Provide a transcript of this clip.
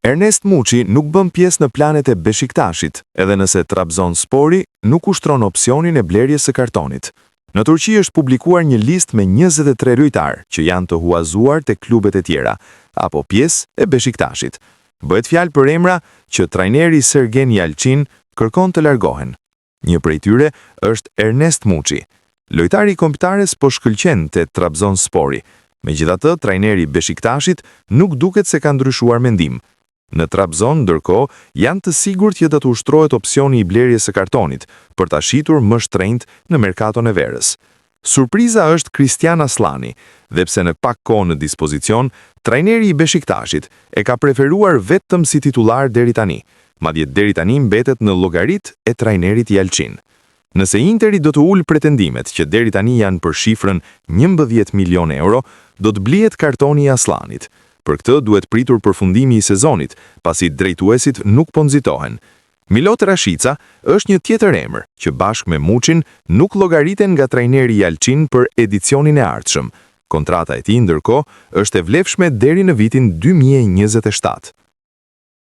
Ernest Muçi nuk bën pjesë në planet e Beshiktashit, edhe nëse Trabzonspori nuk ushtron opsionin e blerjes së kartonit. Në Turqi është publikuar një listë me 23 lojtarë që janë të huazuar te klubet e tjera, apo pjesë e Beshiktashit. Bëhet fjalë për emra që trajneri Sergen Yalçin kërkon të largohen. Një prej tyre është Ernest Muçi. Lojtari i Kombëtares po shkëlqen te Trabzonspori. Megjithatë, trajneri i Beshiktashit nuk duket se ka ndryshuar mendim. Në Trabzon, ndërkohë, janë të sigurt që do të ushtrohet opsioni i blerjes së kartonit për ta shitur më shtrenjtë në merkaton e verës. Surpriza është Kristian Aslani, dhe pse në pak kohë në dispozicion, trajneri i Beshiktashit e ka preferuar vetëm si titullar deri tani, madje deri tani mbetet në llogaritë e trajnerit Yalçin. Nëse Interi do të ulë pretendimet që deri tani janë për shifrën 11 milion euro, do të blihet kartoni i Aslanit. Për këtë duhet pritur përfundimi i sezonit, pasi drejtuesit nuk po nxitohen. Milot Rashica është një tjetër emër që bashkë me Muçin nuk llogariten nga trajneri Yalçin për edicionin e ardhshëm. Kontrata e tij ndërkohë është e vlefshme deri në vitin 2027.